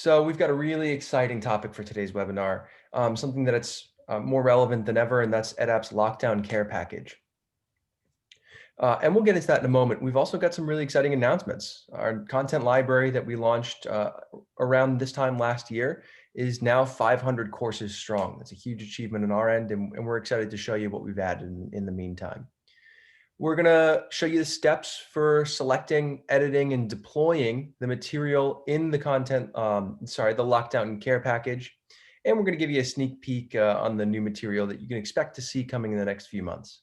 So we've got a really exciting topic for today's webinar, something that it's more relevant than ever, and that's EdApp's Lockdown Care Package. And we'll get into that in a moment. We've also got some really exciting announcements. Our content library that we launched around this time last year is now 500 courses strong. That's a huge achievement on our end, and we're excited to show you what we've added in the meantime. We're going to show you the steps for selecting, editing, and deploying the material in the the Lockdown Care Package. And we're going to give you a sneak peek on the new material that you can expect to see coming in the next few months.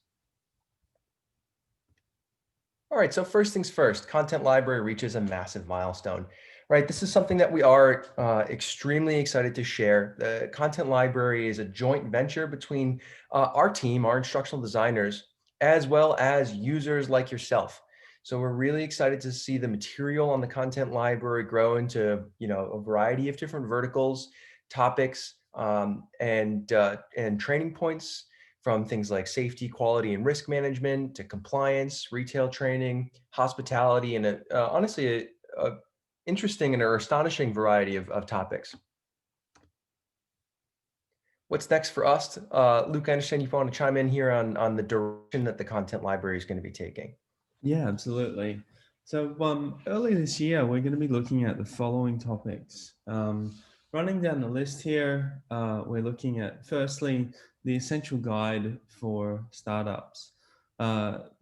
All right, so first things first, content library reaches a massive milestone, right? This is something that we are extremely excited to share. The content library is a joint venture between our team, our instructional designers, as well as users like yourself. So we're really excited to see the material on the content library grow into, a variety of different verticals, topics, and training points, from things like safety, quality, and risk management to compliance, retail training, hospitality, and honestly, a interesting and astonishing variety of topics. What's next for us? Luke, I understand you want to chime in here on the direction that the content library is going to be taking. Yeah, absolutely. So early this year, we're going to be looking at the following topics. Running down the list here, we're looking at, firstly, the essential guide for startups.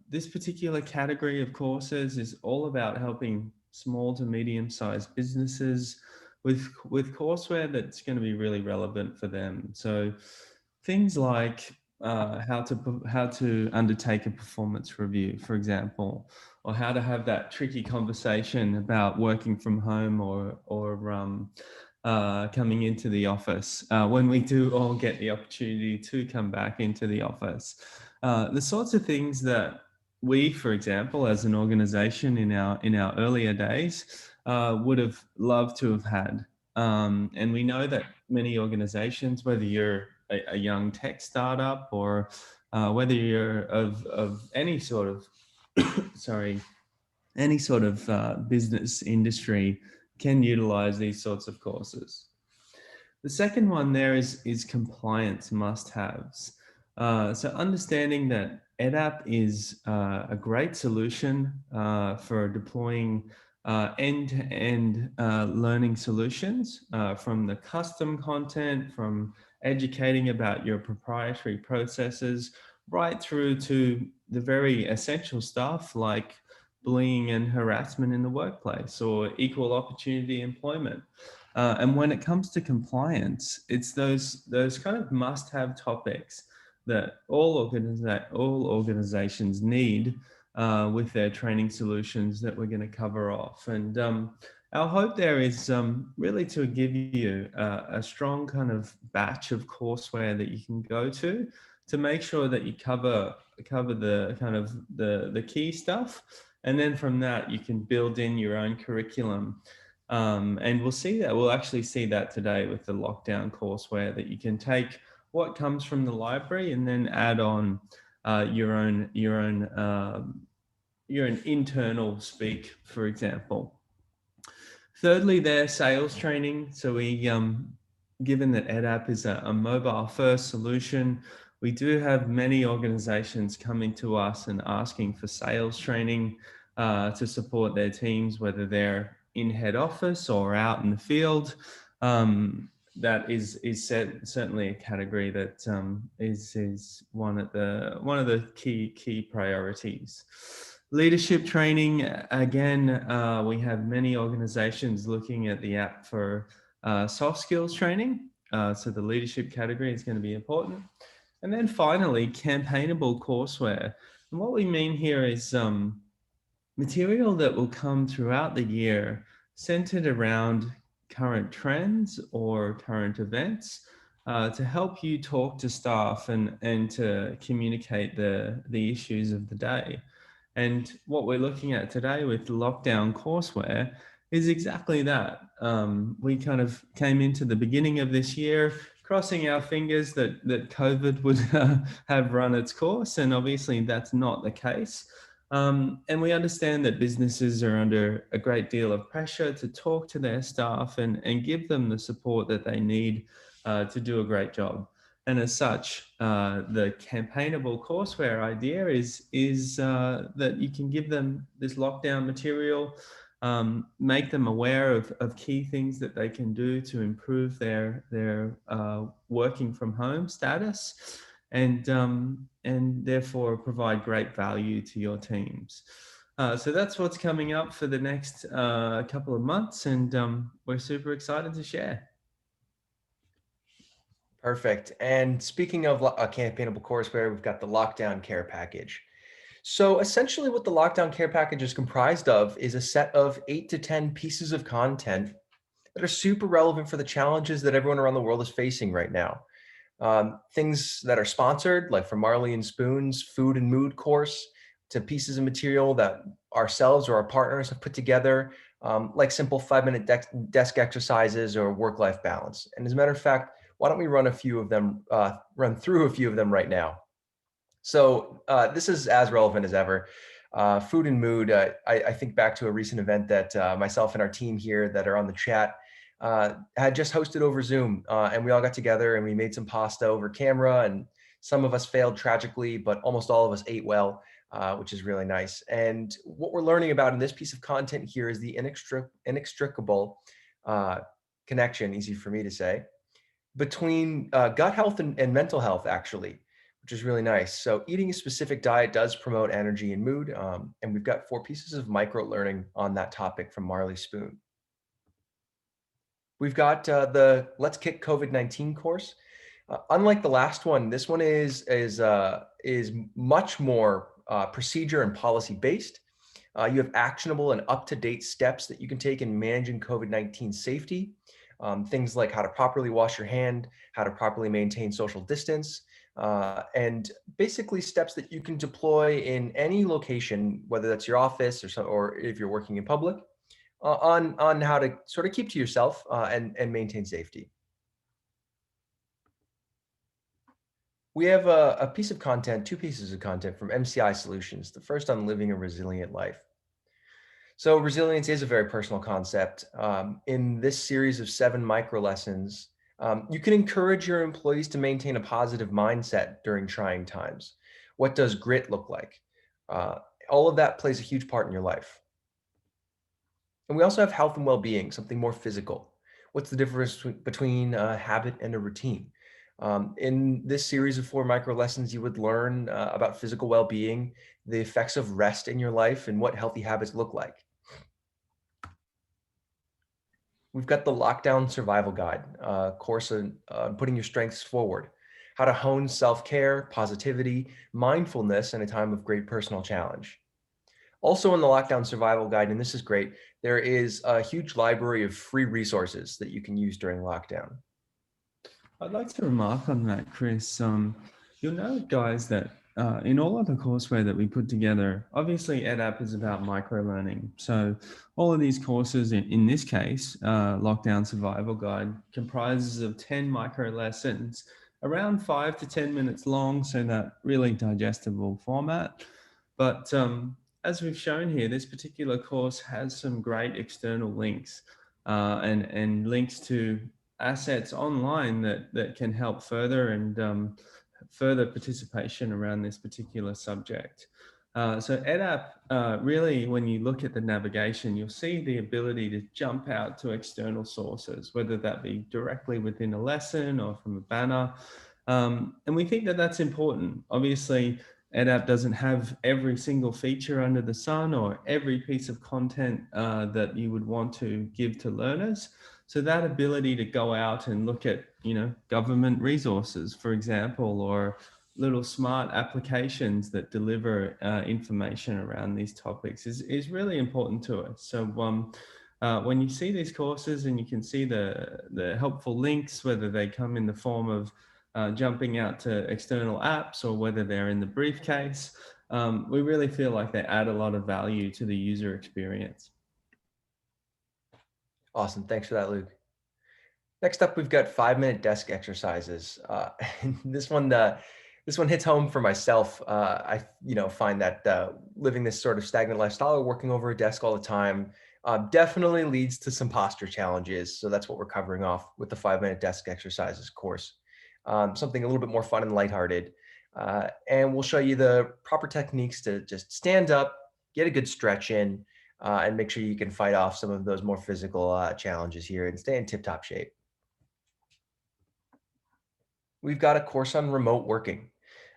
This particular category of courses is all about helping small to medium-sized businesses with courseware that's going to be really relevant for them. So things like how to undertake a performance review, for example, or how to have that tricky conversation about working from home or coming into the office when we do all get the opportunity to come back into the office. The sorts of things that we, for example, as an organization in our earlier days, would have loved to have had. And we know that many organizations, whether you're a young tech startup or whether you're of any sort of any sort of business industry, can utilize these sorts of courses. The second one there is compliance must-haves. So understanding that EdApp is a great solution for deploying end-to-end learning solutions, from the custom content, from educating about your proprietary processes, right through to the very essential stuff like bullying and harassment in the workplace or equal opportunity employment. And when it comes to compliance, it's those kind of must-have topics that all organizations need with their training solutions that we're going to cover off. And our hope there is really to give you a strong kind of batch of courseware that you can go to make sure that you cover the kind of the key stuff. And then from that, you can build in your own curriculum. And we'll actually see that today with the lockdown courseware, that you can take what comes from the library and then add on your own internal speak, for example. Thirdly, their sales training. So we, given that EdApp is a mobile first solution, we do have many organizations coming to us and asking for sales training to support their teams, whether they're in head office or out in the field. That is certainly a category that is one of the key priorities. Leadership training, again, we have many organizations looking at the app for soft skills training. So the leadership category is going to be important. And then finally, campaignable courseware. And what we mean here is material that will come throughout the year centered around current trends or current events to help you talk to staff and to communicate the issues of the day. And what we're looking at today with lockdown courseware is exactly that. We kind of came into the beginning of this year crossing our fingers that COVID would have run its course, and obviously that's not the case. And we understand that businesses are under a great deal of pressure to talk to their staff and give them the support that they need to do a great job. And as such, the campaignable courseware idea is that you can give them this lockdown material, make them aware of key things that they can do to improve their working from home status, and therefore provide great value to your teams. So that's what's coming up for the next couple of months, and we're super excited to share. Perfect. And speaking of a campaignable courseware, we've got the Lockdown Care Package. So essentially what the Lockdown Care Package is comprised of is a set of 8 to 10 pieces of content that are super relevant for the challenges that everyone around the world is facing right now. Things that are sponsored, like from Marley and Spoon's Food and Mood course, to pieces of material that ourselves or our partners have put together, like simple 5-minute desk exercises or work-life balance. And as a matter of fact, why don't we run through a few of them right now? So this is as relevant as ever. Food and mood, I think back to a recent event that myself and our team here that are on the chat had just hosted over Zoom. And we all got together and we made some pasta over camera, and some of us failed tragically, but almost all of us ate well, which is really nice. And what we're learning about in this piece of content here is the inextricable connection, easy for me to say, between gut health and mental health, actually, which is really nice. So eating a specific diet does promote energy and mood. And we've got 4 pieces of micro learning on that topic from Marley Spoon. We've got the Let's Kick COVID-19 course. Unlike the last one, this one is much more procedure and policy based. You have actionable and up-to-date steps that you can take in managing COVID-19 safety. Things like how to properly wash your hand, how to properly maintain social distance, and basically steps that you can deploy in any location, whether that's your office or if you're working in public, on how to sort of keep to yourself and maintain safety. We have a piece of content, 2 pieces of content from MCI Solutions. The first on living a resilient life. So resilience is a very personal concept. In this series of 7 micro lessons, you can encourage your employees to maintain a positive mindset during trying times. What does grit look like? All of that plays a huge part in your life. And we also have health and well-being, something more physical. What's the difference between a habit and a routine? In this series of 4 micro lessons, you would learn about physical well-being, the effects of rest in your life, and what healthy habits look like. We've got the Lockdown Survival Guide, course on putting your strengths forward, how to hone self-care, positivity, mindfulness in a time of great personal challenge. Also in the Lockdown Survival Guide, and this is great, there is a huge library of free resources that you can use during lockdown. I'd like to remark on that, Chris. You'll note, guys, that in all of the courseware that we put together, obviously EdApp is about micro-learning. So all of these courses, in this case, Lockdown Survival Guide, comprises of 10 micro lessons, around 5 to 10 minutes long, so that really digestible format. But as we've shown here, this particular course has some great external links and links to assets online that can help further and further participation around this particular subject. So EdApp, really, when you look at the navigation, you'll see the ability to jump out to external sources, whether that be directly within a lesson or from a banner. And we think that that's important. Obviously, EdApp doesn't have every single feature under the sun or every piece of content that you would want to give to learners. So that ability to go out and look at, government resources, for example, or little smart applications that deliver information around these topics is really important to us. So when you see these courses and you can see the helpful links, whether they come in the form of jumping out to external apps or whether they're in the briefcase, we really feel like they add a lot of value to the user experience. Awesome. Thanks for that, Luke. Next up, we've got 5-minute desk exercises. And this one, This one hits home for myself. I, find that living this sort of stagnant lifestyle or working over a desk all the time definitely leads to some posture challenges. So that's what we're covering off with the 5-minute desk exercises course. Something a little bit more fun and lighthearted. And we'll show you the proper techniques to just stand up, get a good stretch in, and make sure you can fight off some of those more physical challenges here and stay in tip-top shape. We've got a course on remote working.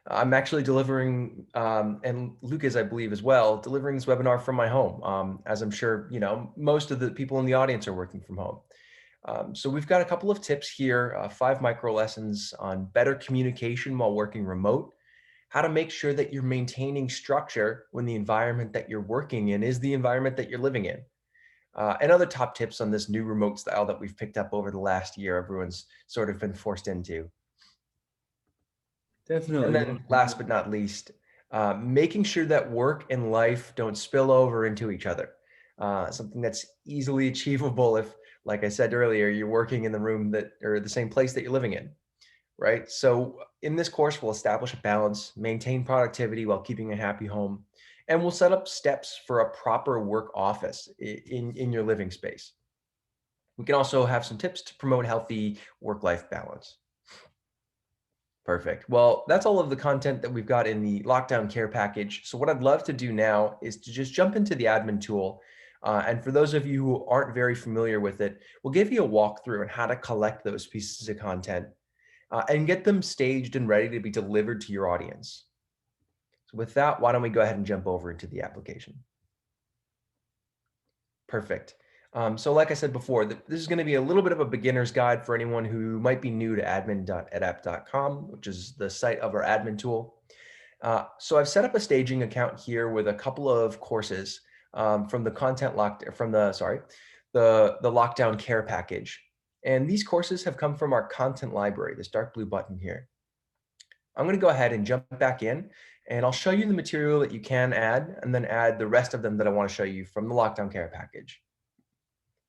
I'm actually delivering, and Luke is, I believe, as well, delivering this webinar from my home, as I'm sure, most of the people in the audience are working from home. So we've got a couple of tips here, 5 micro lessons on better communication while working remote, how to make sure that you're maintaining structure when the environment that you're working in is the environment that you're living in. And other top tips on this new remote style that we've picked up over the last year, everyone's sort of been forced into. And Definitely. then last but not least, making sure that work and life don't spill over into each other. Something that's easily achievable if, like I said earlier, you're working in the room that or the same place that you're living in, right? So in this course, we'll establish a balance, maintain productivity while keeping a happy home, and we'll set up steps for a proper work office in your living space. We can also have some tips to promote healthy work-life balance. Perfect. Well, that's all of the content that we've got in the lockdown care package. So what I'd love to do now is to just jump into the admin tool. And for those of you who aren't very familiar with it, we'll give you a walkthrough on how to collect those pieces of content and get them staged and ready to be delivered to your audience. So with that, why don't we go ahead and jump over into the application? Perfect. So like I said before, this is going to be a little bit of a beginner's guide for anyone who might be new to admin.edapp.com, which is the site of our admin tool. So I've set up a staging account here with a couple of courses from the lockdown care package. And these courses have come from our content library, this dark blue button here. I'm going to go ahead and jump back in, and I'll show you the material that you can add, and then add the rest of them that I want to show you from the lockdown care package.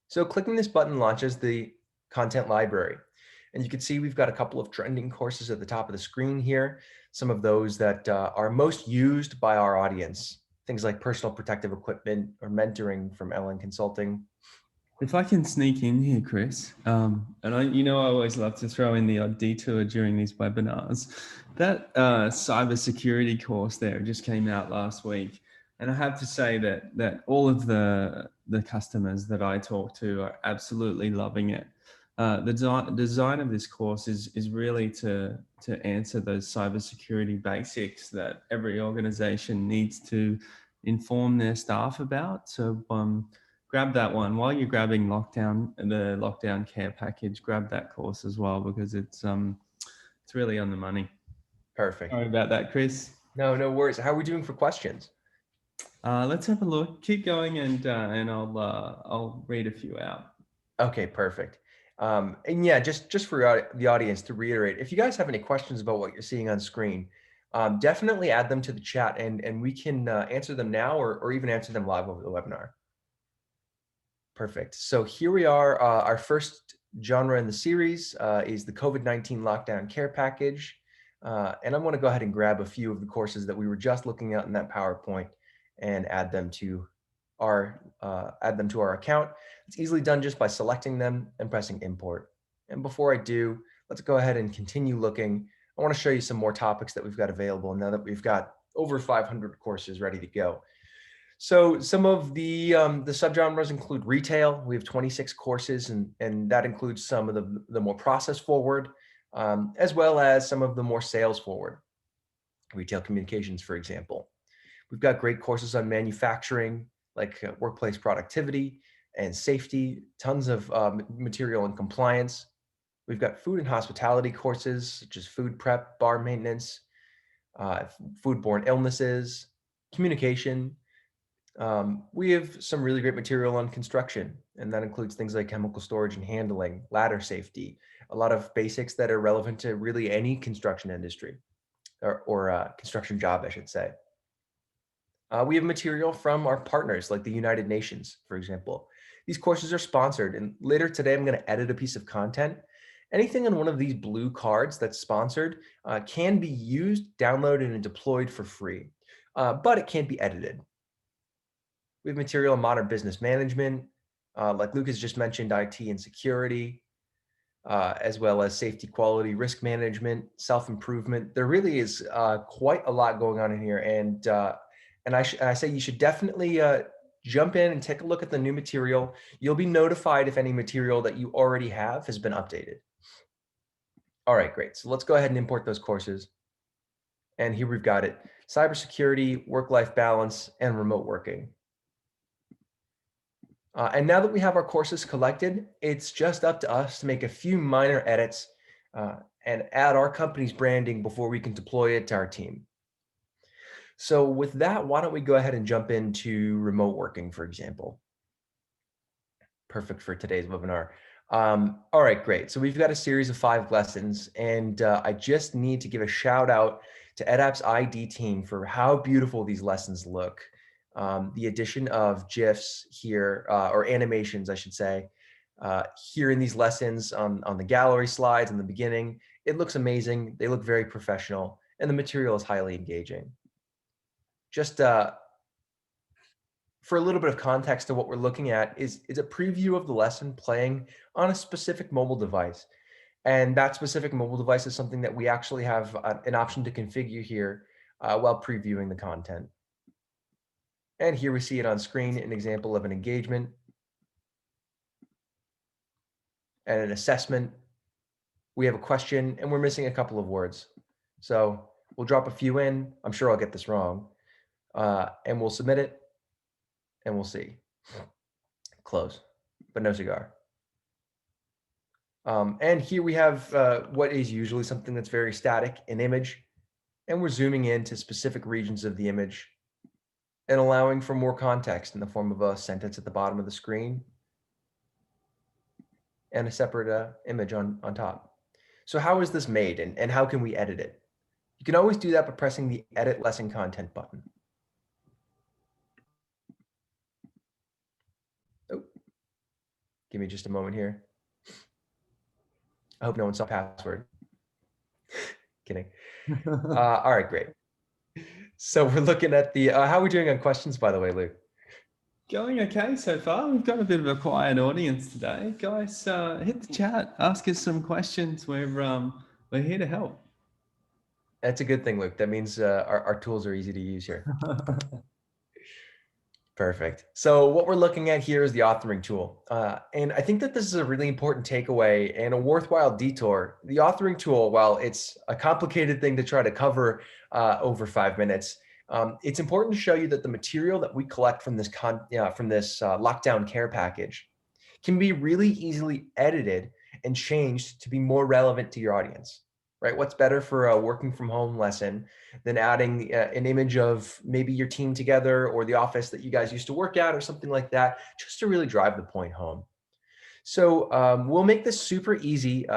So clicking this button launches the content library. And you can see we've got a couple of trending courses at the top of the screen here. Some of those that are most used by our audience, things like personal protective equipment or mentoring from LN Consulting. If I can sneak in here, Chris, and I always love to throw in the odd detour during these webinars. That cybersecurity course there just came out last week, and I have to say that all of the customers that I talk to are absolutely loving it. The design of this course is really to answer those cybersecurity basics that every organization needs to inform their staff about. So grab that one while you're grabbing the lockdown care package. Grab that course as well, because it's really on the money. Perfect. Sorry about that, Chris. No worries. How are we doing for questions? Let's have a look. Keep going, and I'll read a few out. Okay, perfect. And yeah, just for the audience to reiterate, if you guys have any questions about what you're seeing on screen, definitely add them to the chat, and we can answer them now or even answer them live over the webinar. Perfect. So here we are. Our first genre in the series is the COVID-19 Lockdown Care Package. And I'm going to go ahead and grab a few of the courses that we were just looking at in that PowerPoint and add them to our account. It's easily done just by selecting them and pressing import. And before I do, let's go ahead and continue looking. I want to show you some more topics that we've got available now that we've got over 500 courses ready to go. So some of the subgenres include retail. We have 26 courses, and that includes some of the more process forward, as well as some of the more sales forward. Retail communications, for example. We've got great courses on manufacturing, like workplace productivity and safety, tons of material and compliance. We've got food and hospitality courses, such as food prep, bar maintenance, foodborne illnesses, communication. We have some really great material on construction, and that includes things like chemical storage and handling, ladder safety, a lot of basics that are relevant to really any construction industry or construction job, I should say. We have material from our partners like the United Nations, for example. These courses are sponsored, and later today I'm going to edit a piece of content Anything on one of these blue cards that's sponsored can be used, downloaded, and deployed for free, but it can't be edited. We have material on modern business management, like Lucas just mentioned, IT and security, as well as safety, quality, risk management, self-improvement. There really is quite a lot going on in here, and I say you should definitely jump in and take a look at the new material. You'll be notified if any material that you already have has been updated. All right, great. So let's go ahead and import those courses. And here we've got it: cybersecurity, work-life balance, and remote working. And now that we have our courses collected, it's just up to us to make a few minor edits and add our company's branding before we can deploy it to our team. So with that, why don't we go ahead and jump into remote working, for example. Perfect for today's webinar. All right, great. So we've got a series of 5 lessons, and I just need to give a shout out to EdApp's ID team for how beautiful these lessons look. The addition of GIFs here, or animations, I should say, here in these lessons on the gallery slides in the beginning. It looks amazing. They look very professional, and the material is highly engaging. Just for a little bit of context to what we're looking at is a preview of the lesson playing on a specific mobile device. And that specific mobile device is something that we actually have an option to configure here while previewing the content. And here we see it on screen, an example of an engagement and an assessment. We have a question and we're missing a couple of words. So we'll drop a few in. I'm sure I'll get this wrong. And we'll submit it and we'll see. Close, but no cigar. And here we have what is usually something that's very static, an image, and we're zooming into specific regions of the image and allowing for more context in the form of a sentence at the bottom of the screen and a separate image on top. So how is this made and how can we edit it? You can always do that by pressing the Edit Lesson Content button. Oh, give me just a moment here. I hope no one saw password. Kidding. All right, great. So we're looking at the, how are we doing on questions, by the way, Luke? Going okay so far. We've got a bit of a quiet audience today. Guys, hit the chat, ask us some questions. We're here to help. That's a good thing, Luke. That means our tools are easy to use here. Perfect. So what we're looking at here is the authoring tool. And I think that this is a really important takeaway and a worthwhile detour. The authoring tool, while it's a complicated thing to try to cover over 5 minutes, it's important to show you that the material that we collect from this lockdown care package can be really easily edited and changed to be more relevant to your audience. Right? What's better for a working from home lesson than adding an image of maybe your team together or the office that you guys used to work at or something like that, just to really drive the point home. So we'll make this super easy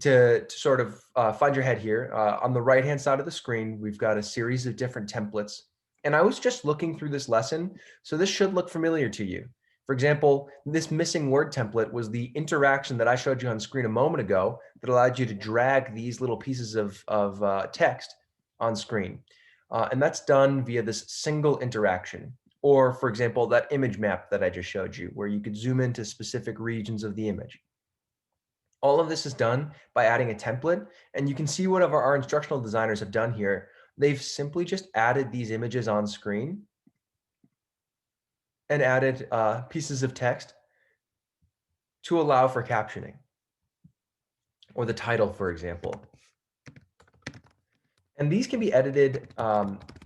to sort of find your head here. On the right-hand side of the screen, we've got a series of different templates. And I was just looking through this lesson, so this should look familiar to you. For example, this missing word template was the interaction that I showed you on screen a moment ago that allowed you to drag these little pieces of text on screen. And that's done via this single interaction. Or for example, that image map that I just showed you, where you could zoom into specific regions of the image. All of this is done by adding a template. And you can see what our instructional designers have done here. They've simply just added these images on screen and added pieces of text to allow for captioning, or the title, for example. And these can be edited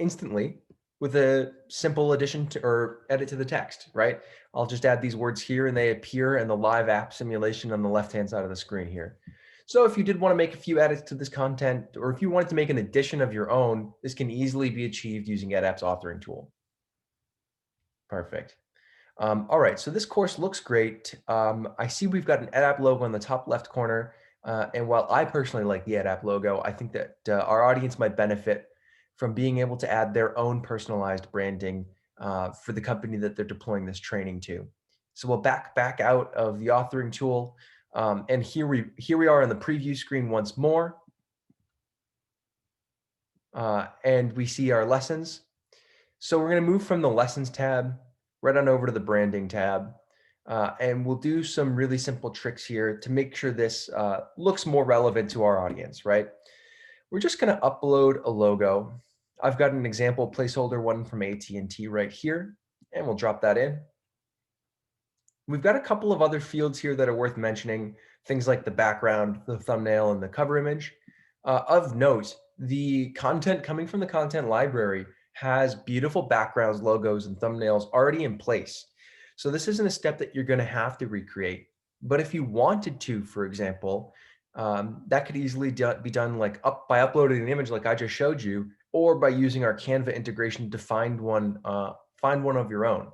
instantly with a simple addition to or edit to the text, right? I'll just add these words here and they appear in the live app simulation on the left-hand side of the screen here. So if you did want to make a few edits to this content, or if you wanted to make an addition of your own, this can easily be achieved using EdApp's authoring tool. Perfect. All right, so this course looks great. I see we've got an EdApp logo in the top left corner. And while I personally like the EdApp logo, I think that our audience might benefit from being able to add their own personalized branding for the company that they're deploying this training to. So we'll back out of the authoring tool. And here we are on the preview screen once more. And we see our lessons. So we're going to move from the lessons tab right on over to the branding tab. And we'll do some really simple tricks here to make sure this looks more relevant to our audience, right? We're just going to upload a logo. I've got an example placeholder one from AT&T right here, and we'll drop that in. We've got a couple of other fields here that are worth mentioning, things like the background, the thumbnail, and the cover image. Of note, the content coming from the content library has beautiful backgrounds, logos, and thumbnails already in place. So this isn't a step that you're going to have to recreate. But if you wanted to, for example, that could easily be done like by uploading an image like I just showed you, or by using our Canva integration to find one of your own.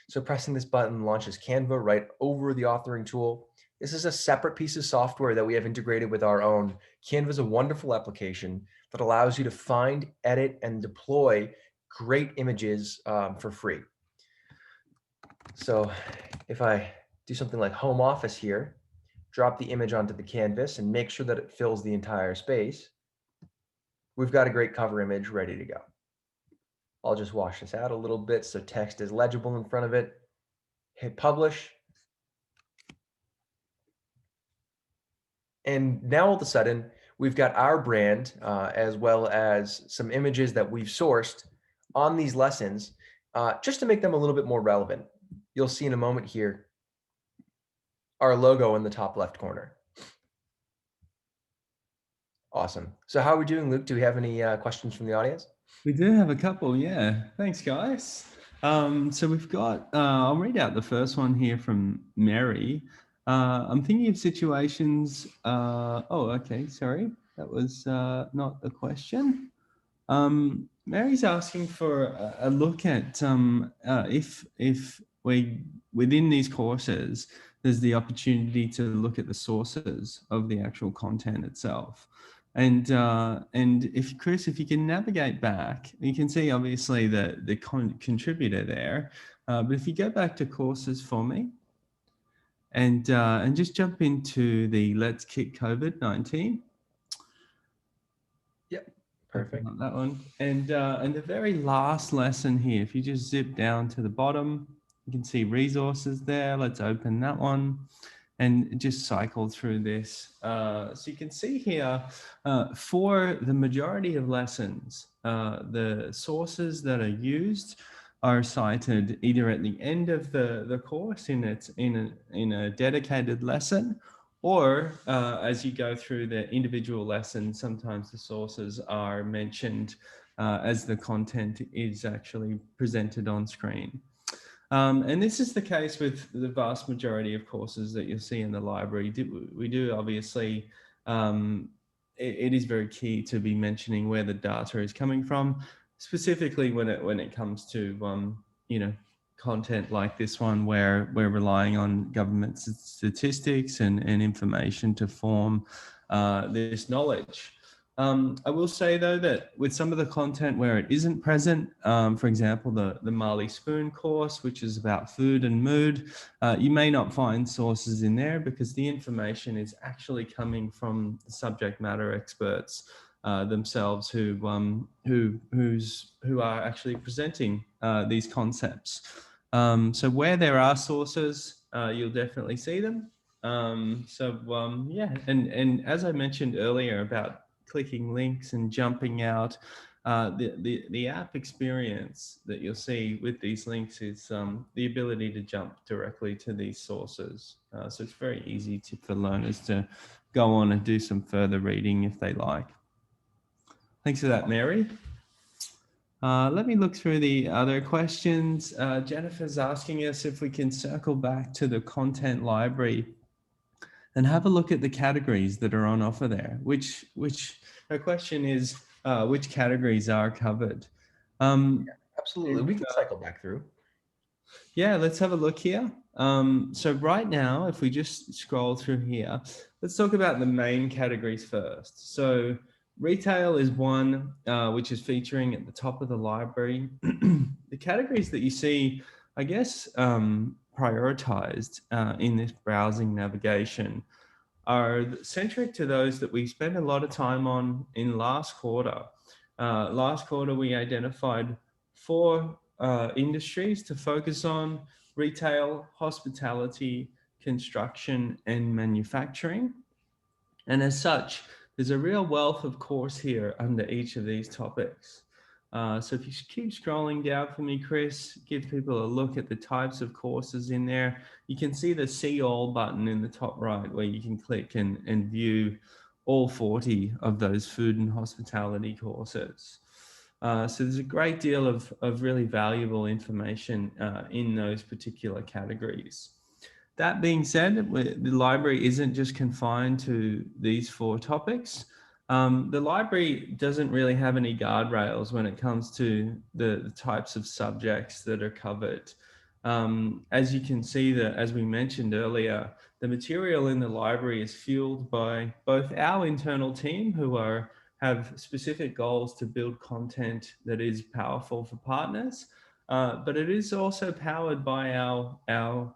So pressing this button launches Canva right over the authoring tool. This is a separate piece of software that we have integrated with our own. Canva is a wonderful application that allows you to find, edit, and deploy great images for free. So if I do something like home office here, drop the image onto the canvas and make sure that it fills the entire space, we've got a great cover image ready to go. I'll just wash this out a little bit so text is legible in front of it. Hit publish. And now all of a sudden, we've got our brand as well as some images that we've sourced on these lessons just to make them a little bit more relevant. You'll see in a moment here our logo in the top left corner. Awesome. So how are we doing, Luke? Do we have any questions from the audience? We do have a couple, yeah. Thanks, guys. So we've got, I'll read out the first one here from Mary. I'm thinking of situations, okay, sorry. That was not the question. Mary's asking for a look at if we, within these courses, there's the opportunity to look at the sources of the actual content itself. And if Chris, if you can navigate back, you can see obviously the contributor there. But if you go back to courses for me, and just jump into the Let's Kick COVID-19. Yep, perfect. That one. And the very last lesson here, if you just zip down to the bottom, you can see resources there. Let's open that one and just cycle through this. So you can see here, for the majority of lessons, the sources that are used are cited either at the end of the course in a dedicated lesson, or as you go through the individual lessons, sometimes the sources are mentioned as the content is actually presented on screen. And this is the case with the vast majority of courses that you'll see in the library. We do obviously, it is very key to be mentioning where the data is coming from, specifically when it comes to content like this one, where we're relying on government statistics and information to form this knowledge. I will say though that with some of the content where it isn't present, for example, the Marley Spoon course, which is about food and mood, you may not find sources in there because the information is actually coming from the subject matter experts themselves who are actually presenting these concepts. So where there are sources, you'll definitely see them. Yeah, and as I mentioned earlier about clicking links and jumping out, the app experience that you'll see with these links is the ability to jump directly to these sources. So it's very easy for learners to go on and do some further reading if they like. Thanks for that, Mary. Let me look through the other questions. Jennifer's asking us if we can circle back to the content library and have a look at the categories that are on offer there. Which her question is, which categories are covered? Absolutely, we can cycle back through. Yeah, let's have a look here. So right now, if we just scroll through here, let's talk about the main categories first. So retail is one, which is featuring at the top of the library. The categories that you see, I guess, prioritized in this browsing navigation are centric to those that we spent a lot of time on in last quarter. Last quarter, we identified four industries to focus on: retail, hospitality, construction, and manufacturing. And as such, there's a real wealth of course here under each of these topics. So if you keep scrolling down for me, Chris, give people a look at the types of courses in there. You can see the See All button in the top right where you can click and view all 40 of those food and hospitality courses. So there's a great deal of really valuable information in those particular categories. That being said, the library isn't just confined to these four topics. The library doesn't really have any guardrails when it comes to the types of subjects that are covered. As you can see, that as we mentioned earlier, the material in the library is fueled by both our internal team, who have specific goals to build content that is powerful for partners, but it is also powered by our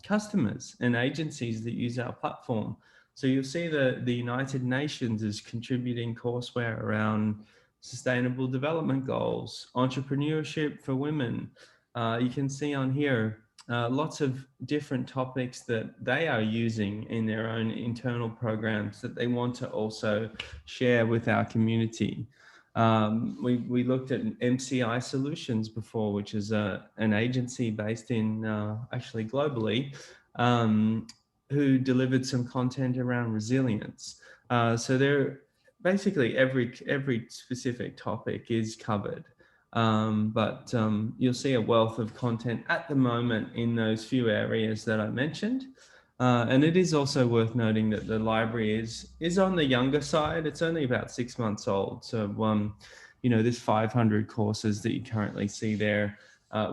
customers and agencies that use our platform. So you'll see that the United Nations is contributing courseware around sustainable development goals, entrepreneurship for women. You can see on here lots of different topics that they are using in their own internal programs that they want to also share with our community. We looked at MCI Solutions before, which is an agency based in actually globally, who delivered some content around resilience. So there, basically every specific topic is covered. But you'll see a wealth of content at the moment in those few areas that I mentioned. And it is also worth noting that the library is on the younger side. It's only about 6 months old. So, you know, there's 500 courses that you currently see there.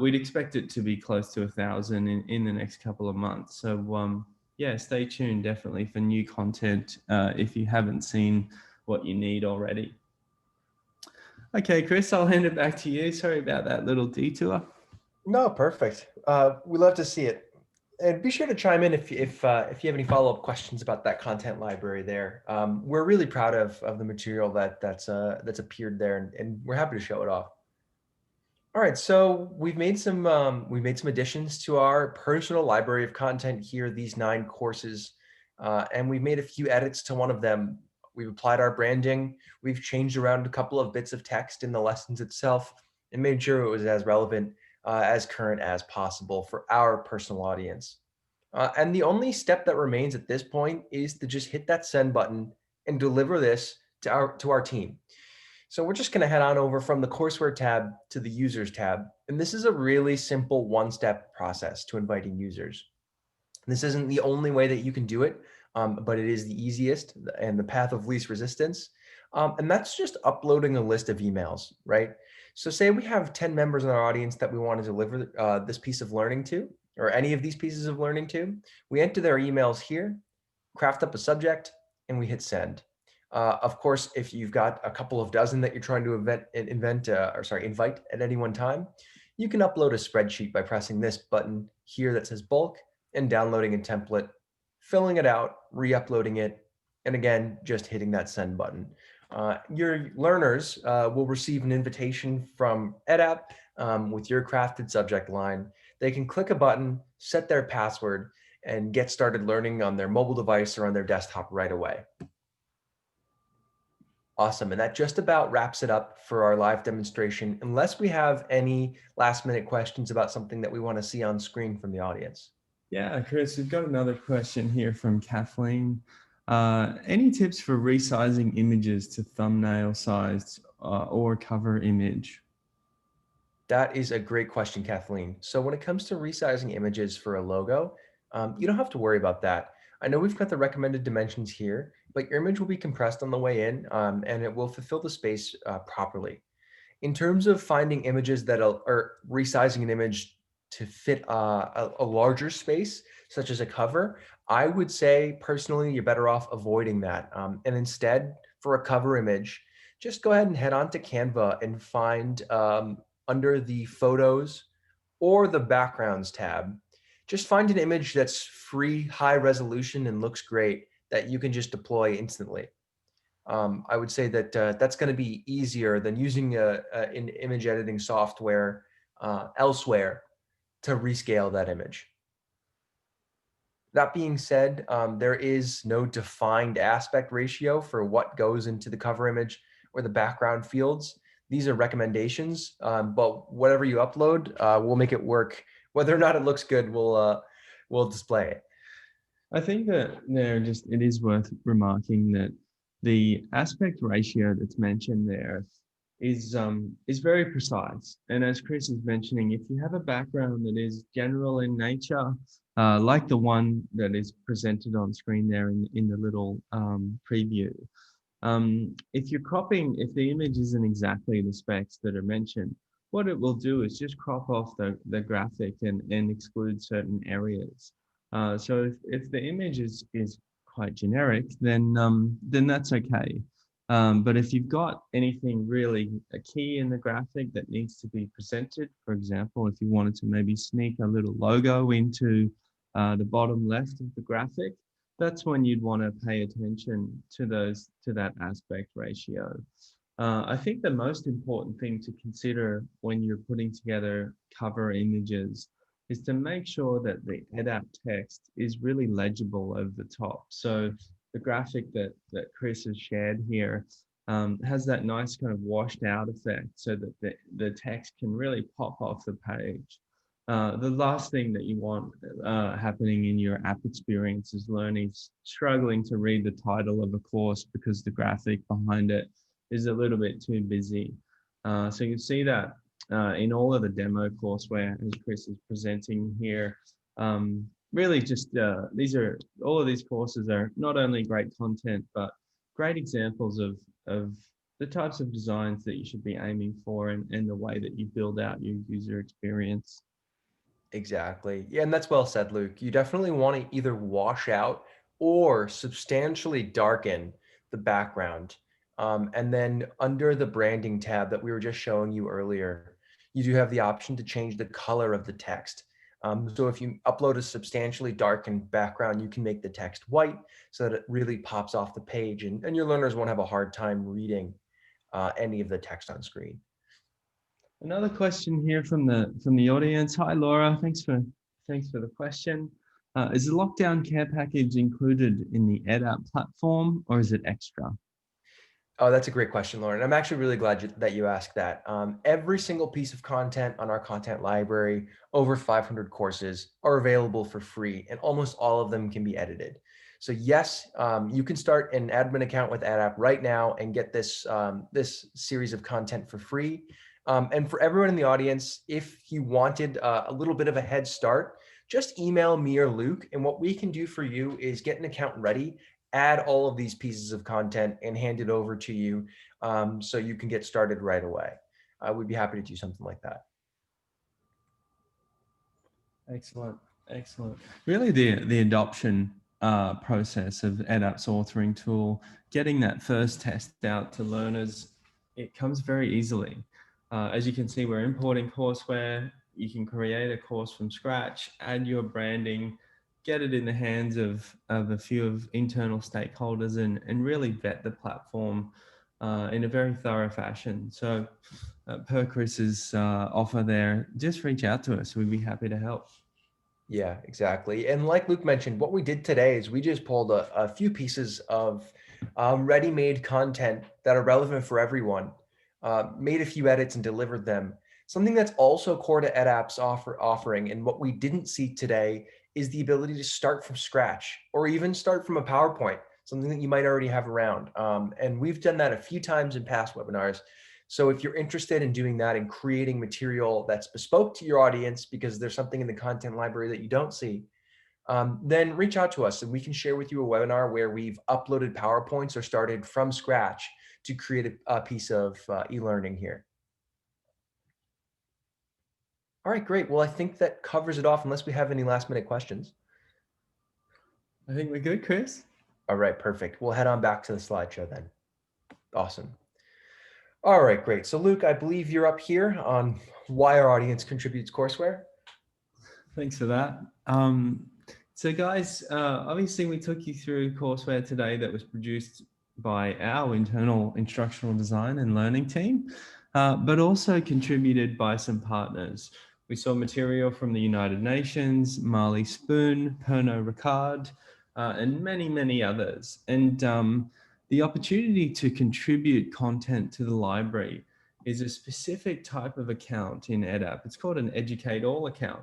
We'd expect it to be close to 1,000 in the next couple of months. So, yeah, stay tuned definitely for new content if you haven't seen what you need already. Okay, Chris, I'll hand it back to you. Sorry about that little detour. No, perfect. We love to see it. And be sure to chime in if you have any follow-up questions about that content library there. We're really proud of the material that's appeared there, and we're happy to show it off. All right, so we've made some additions to our personal library of content here, these 9 courses, and we've made a few edits to one of them. We've applied our branding. We've changed around a couple of bits of text in the lessons itself and made sure it was as relevant, as current as possible for our personal audience. And the only step that remains at this point is to just hit that send button and deliver this to our team. So we're just going to head on over from the courseware tab to the users tab. And this is a really simple one-step process to inviting users. This isn't the only way that you can do it, but it is the easiest and the path of least resistance. And that's just uploading a list of emails, right? So say we have 10 members in our audience that we want to deliver this piece of learning to, or any of these pieces of learning to. We enter their emails here, craft up a subject, and we hit send. Of course, if you've got a couple of dozen that you're trying to invite at any one time, you can upload a spreadsheet by pressing this button here that says bulk and downloading a template, filling it out, re-uploading it, and again, just hitting that send button. Your learners will receive an invitation from EdApp with your crafted subject line. They can click a button, set their password, and get started learning on their mobile device or on their desktop right away. Awesome. And that just about wraps it up for our live demonstration, unless we have any last minute questions about something that we want to see on screen from the audience. Yeah, Chris, we've got another question here from Kathleen. Any tips for resizing images to thumbnail size or cover image? That is a great question, Kathleen. So when it comes to resizing images for a logo, you don't have to worry about that. I know we've got the recommended dimensions here, but your image will be compressed on the way in, and it will fulfill the space properly. In terms of finding images or resizing an image to fit a larger space, such as a cover, I would say personally, you're better off avoiding that. And instead, for a cover image, just go ahead and head on to Canva and find under the photos or the backgrounds tab, just find an image that's free, high resolution, and looks great that you can just deploy instantly. I would say that that's going to be easier than using an image editing software elsewhere to rescale that image. That being said, there is no defined aspect ratio for what goes into the cover image or the background fields. These are recommendations, but whatever you upload, we'll make it work. Whether or not it looks good, we'll display it. I think that it is worth remarking that the aspect ratio that's mentioned there is very precise. And as Chris is mentioning, if you have a background that is general in nature, like the one that is presented on screen there in the little preview, if if the image isn't exactly the specs that are mentioned, what it will do is just crop off the graphic and exclude certain areas. So if the image is quite generic, then that's okay. But if you've got anything really a key in the graphic that needs to be presented, for example, if you wanted to maybe sneak a little logo into the bottom left of the graphic, that's when you'd want to pay attention to that aspect ratio. I think the most important thing to consider when you're putting together cover images is to make sure that the EdApp text is really legible over the top. So the graphic that Chris has shared here has that nice kind of washed out effect so that the text can really pop off the page. The last thing that you want happening in your app experience is learners struggling to read the title of a course because the graphic behind it is a little bit too busy. So you see that in all of the demo courseware, as Chris is presenting here. Really just, all of these courses are not only great content, but great examples of the types of designs that you should be aiming for and the way that you build out your user experience. Exactly. Yeah, and that's well said, Luke. You definitely want to either wash out or substantially darken the background. And then under the branding tab that we were just showing you earlier, you do have the option to change the color of the text. So if you upload a substantially darkened background, you can make the text white so that it really pops off the page, and your learners won't have a hard time reading any of the text on screen. Another question here from the audience. Hi, Laura. Thanks for the question. Is the Lockdown Care Package included in the EdApp platform, or is it extra? Oh, that's a great question, Lauren. I'm actually really glad that you asked that. Every single piece of content on our content library, over 500 courses, are available for free, and almost all of them can be edited. So yes, you can start an admin account with EdApp right now and get this series of content for free. And for everyone in the audience, if you wanted a little bit of a head start, just email me or Luke, and what we can do for you is get an account ready, add all of these pieces of content, and hand it over to you so you can get started right away. We'd be happy to do something like that. Excellent, excellent. Really, the adoption process of EdApp's authoring tool, getting that first test out to learners, it comes very easily. As you can see, we're importing courseware. You can create a course from scratch, add your branding, get it in the hands of a few of internal stakeholders, and really vet the platform in a very thorough fashion. So per Chris's offer there, just reach out to us. We'd be happy to help. Yeah, exactly. And like Luke mentioned, what we did today is we just pulled a few pieces of ready-made content that are relevant for everyone, made a few edits and delivered them. Something that's also core to EdApp's offering, and what we didn't see today, is the ability to start from scratch or even start from a PowerPoint, something that you might already have around. And we've done that a few times in past webinars. So if you're interested in doing that and creating material that's bespoke to your audience because there's something in the content library that you don't see, then reach out to us and we can share with you a webinar where we've uploaded PowerPoints or started from scratch to create a piece of e-learning here. All right, great. Well, I think that covers it off unless we have any last minute questions. I think we're good, Chris. All right, perfect. We'll head on back to the slideshow then. Awesome. All right, great. So Luke, I believe you're up here on why our audience contributes courseware. Thanks for that. So guys, obviously we took you through courseware today that was produced by our internal instructional design and learning team, but also contributed by some partners. We saw material from the United Nations, Marley Spoon, Pernod Ricard, and many, many others. And the opportunity to contribute content to the library is a specific type of account in EdApp. It's called an Educate All account.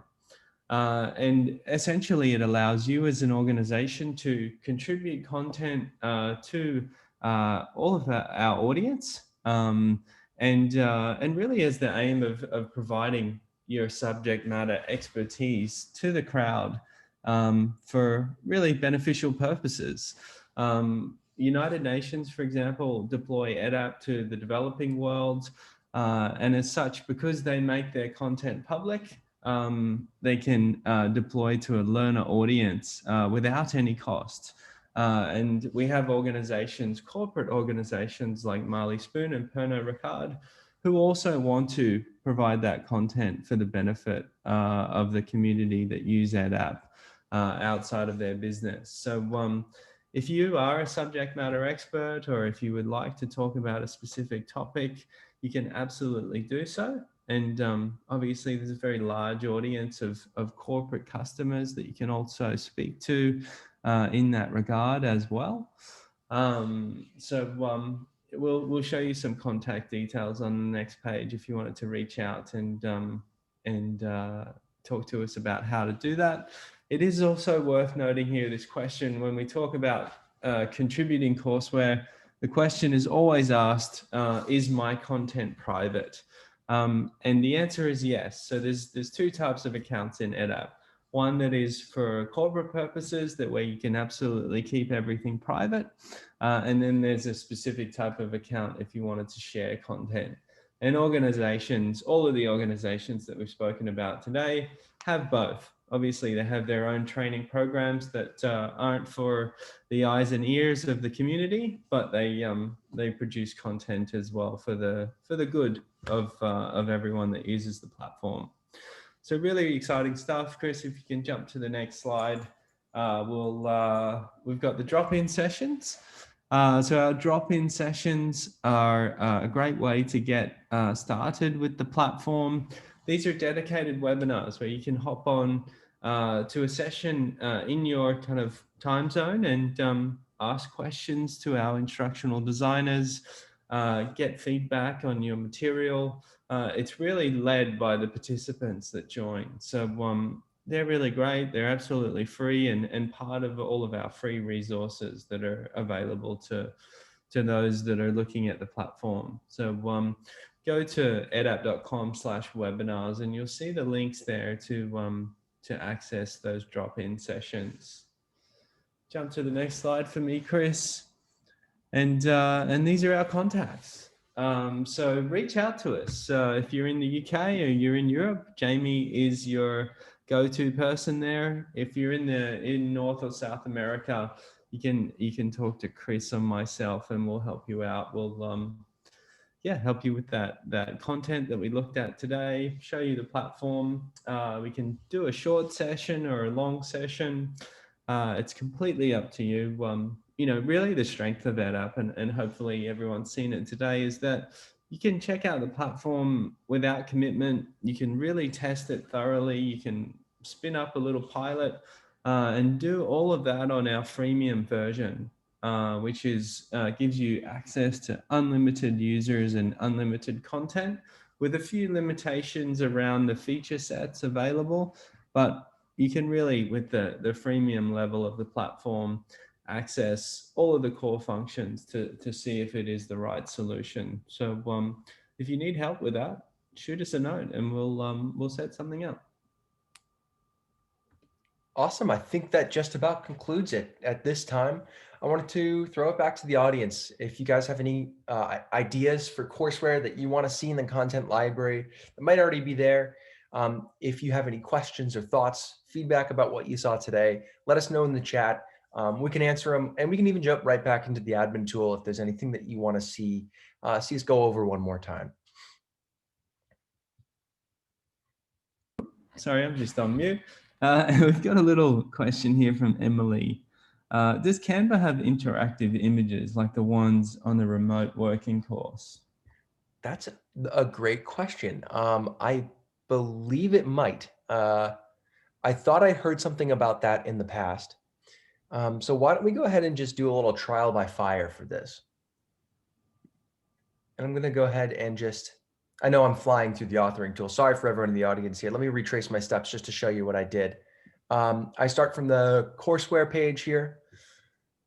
And essentially, it allows you as an organization to contribute content to all of our audience, and really as the aim of providing your subject matter expertise to the crowd for really beneficial purposes. United Nations, for example, deploy EdApp to the developing world, and as such, because they make their content public, they can deploy to a learner audience without any cost. And we have organizations, corporate organizations like Marley Spoon and Pernod Ricard, who also want to provide that content for the benefit of the community that use EdApp outside of their business. So if you are a subject matter expert, or if you would like to talk about a specific topic, you can absolutely do so. And obviously there's a very large audience of corporate customers that you can also speak to in that regard as well. We'll show you some contact details on the next page if you wanted to reach out and talk to us about how to do that. It is also worth noting here this question, when we talk about contributing courseware, the question is always asked, is my content private? And the answer is yes. So there's two types of accounts in EdApp. One that is for corporate purposes, that way you can absolutely keep everything private. And then there's a specific type of account if you wanted to share content. And organizations, all of the organizations that we've spoken about today have both. Obviously, they have their own training programs that aren't for the eyes and ears of the community, but they produce content as well for the good of everyone that uses the platform. So really exciting stuff. Chris, if you can jump to the next slide, we've got the drop-in sessions. So our drop-in sessions are a great way to get started with the platform. These are dedicated webinars where you can hop on to a session in your kind of time zone and ask questions to our instructional designers, get feedback on your material. It's really led by the participants that join. So they're really great. They're absolutely free and part of all of our free resources that are available to those that are looking at the platform. So go to edapp.com/webinars and you'll see the links there to access those drop-in sessions. Jump to the next slide for me, Chris. And these are our contacts. So reach out to us. If you're in the UK or you're in Europe, Jamie is your go-to person there. If you're in North or South America, you can talk to Chris or myself and we'll help you out. We'll help you with that content that we looked at today, show you the platform. We can do a short session or a long session. It's completely up to you. Really the strength of EdApp, and hopefully everyone's seen it today, is that you can check out the platform without commitment. You can really test it thoroughly. You can spin up a little pilot and do all of that on our freemium version, which gives you access to unlimited users and unlimited content with a few limitations around the feature sets available. But you can really, with the freemium level of the platform, access all of the core functions to see if it is the right solution. So if you need help with that, shoot us a note and we'll set something up. Awesome. I think that just about concludes it at this time. I wanted to throw it back to the audience. If you guys have any ideas for courseware that you want to see in the content library that might already be there, if you have any questions or thoughts, feedback about what you saw today, let us know in the chat. We can answer them, and we can even jump right back into the admin tool if there's anything that you want to see us go over one more time. Sorry, I'm just on mute. We've got a little question here from Emily. Does Canva have interactive images like the ones on the remote working course? That's a great question. I believe it might. I thought I heard something about that in the past. So why don't we go ahead and just do a little trial by fire for this? And I'm going to go ahead and just, I know I'm flying through the authoring tool. Sorry for everyone in the audience here. Let me retrace my steps just to show you what I did. I start from the courseware page here,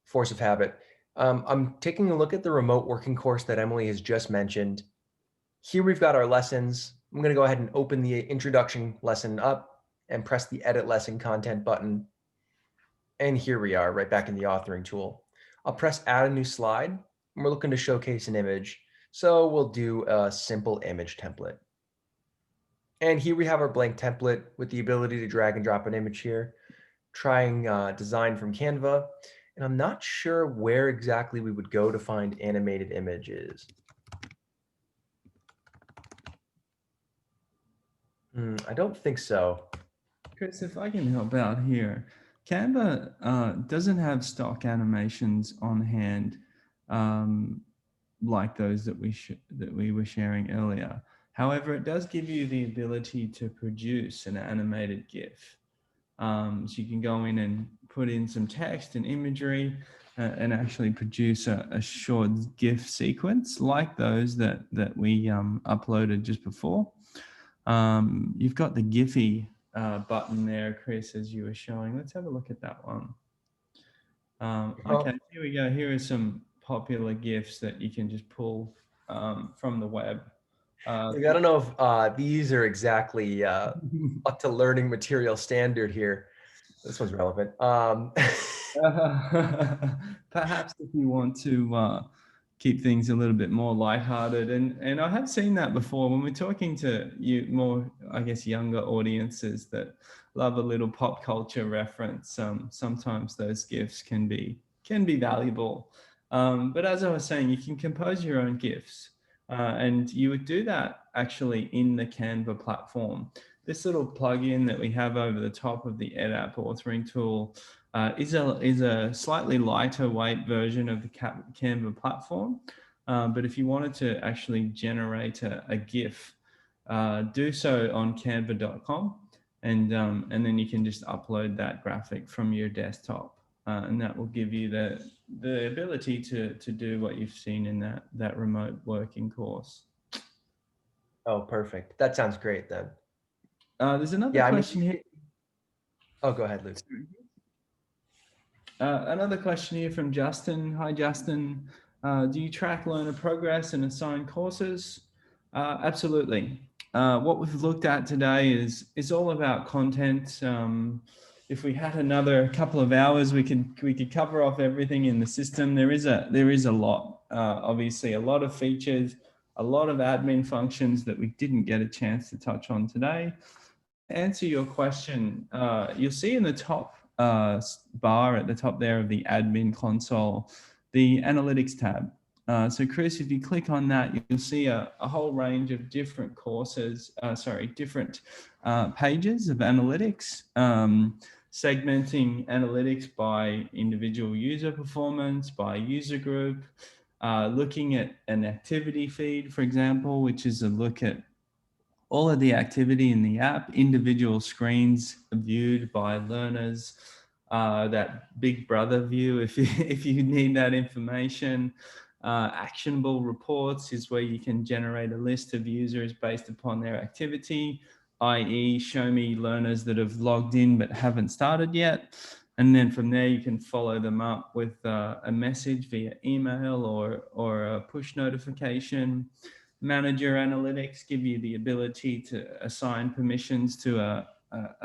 force of habit. I'm taking a look at the remote working course that Emily has just mentioned. Here we've got our lessons. I'm going to go ahead and open the introduction lesson up and press the edit lesson content button. And here we are right back in the authoring tool. I'll press add a new slide and we're looking to showcase an image. So we'll do a simple image template. And here we have our blank template with the ability to drag and drop an image here, trying design from Canva. And I'm not sure where exactly we would go to find animated images. I don't think so. Chris, if I can help out here, Canva doesn't have stock animations on hand like those that we were sharing earlier. However, it does give you the ability to produce an animated GIF. So you can go in and put in some text and imagery and actually produce a short GIF sequence like those that we uploaded just before. You've got the Giphy button there, Chris, as you were showing. Let's have a look at that one. Okay, here we go. Here are some popular GIFs that you can just pull from the web. I don't know if these are exactly up to learning material standard here. This one's relevant. Perhaps if you want to keep things a little bit more lighthearted, and I have seen that before when we're talking to you more, I guess, younger audiences that love a little pop culture reference. Sometimes those GIFs can be valuable. But as I was saying, you can compose your own GIFs, and you would do that actually in the Canva platform. This little plugin that we have over the top of the EdApp authoring tool is a slightly lighter weight version of the Canva platform. But if you wanted to actually generate a GIF, do so on canva.com, and then you can just upload that graphic from your desktop, and that will give you the ability to do what you've seen in that remote working course. Oh, perfect. That sounds great then. There's another question here. Oh, go ahead, Luke. Another question here from Justin. Hi, Justin. Do you track learner progress and assign courses? Absolutely. What we've looked at today is all about content. If we had another couple of hours, we could cover off everything in the system. There is a lot. Obviously, a lot of features, a lot of admin functions that we didn't get a chance to touch on today. To answer your question, you'll see in the top bar at the top there of the admin console, the analytics tab. So Chris, if you click on that, you'll see a whole range of different courses, different pages of analytics, segmenting analytics by individual user performance, by user group, looking at an activity feed, for example, which is a look at all of the activity in the app, individual screens viewed by learners, that big brother view if you need that information. Actionable reports is where you can generate a list of users based upon their activity, i.e. show me learners that have logged in but haven't started yet. And then from there, you can follow them up with a message via email or a push notification. Manager analytics give you the ability to assign permissions to a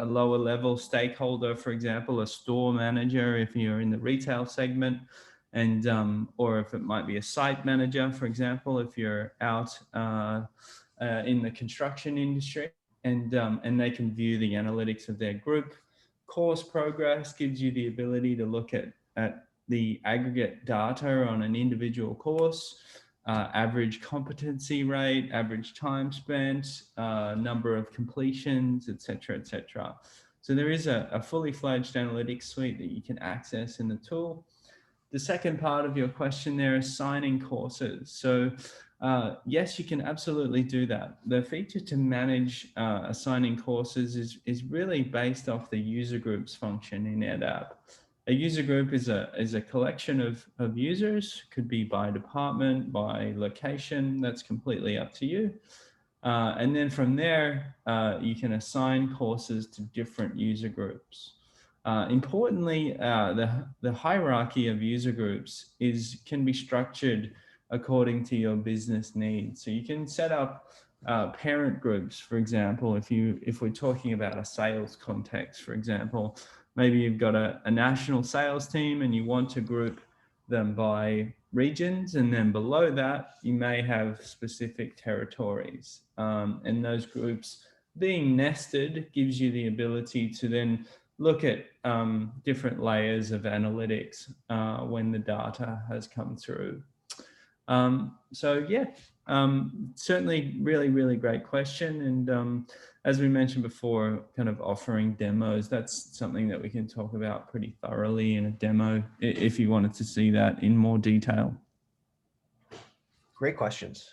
lower level stakeholder, for example, a store manager if you're in the retail segment, and or if it might be a site manager, for example, if you're out in the construction industry, and they can view the analytics of their group. Course progress gives you the ability to look at the aggregate data on an individual course. Average competency rate, average time spent, number of completions, etc., etc. So there is a fully fledged analytics suite that you can access in the tool. The second part of your question there is assigning courses. So yes, you can absolutely do that. The feature to manage assigning courses is really based off the user groups function in EdApp. A user group is a collection of users, could be by department, by location, that's completely up to you. And then from there, you can assign courses to different user groups. Importantly, the hierarchy of user groups can be structured according to your business needs. So you can set up parent groups, for example, if we're talking about a sales context, for example, maybe you've got a national sales team and you want to group them by regions, and then below that you may have specific territories, and those groups being nested gives you the ability to then look at different layers of analytics when the data has come through. So yeah, certainly really great question. And as we mentioned before, kind of offering demos, that's something that we can talk about pretty thoroughly in a demo if you wanted to see that in more detail. Great questions.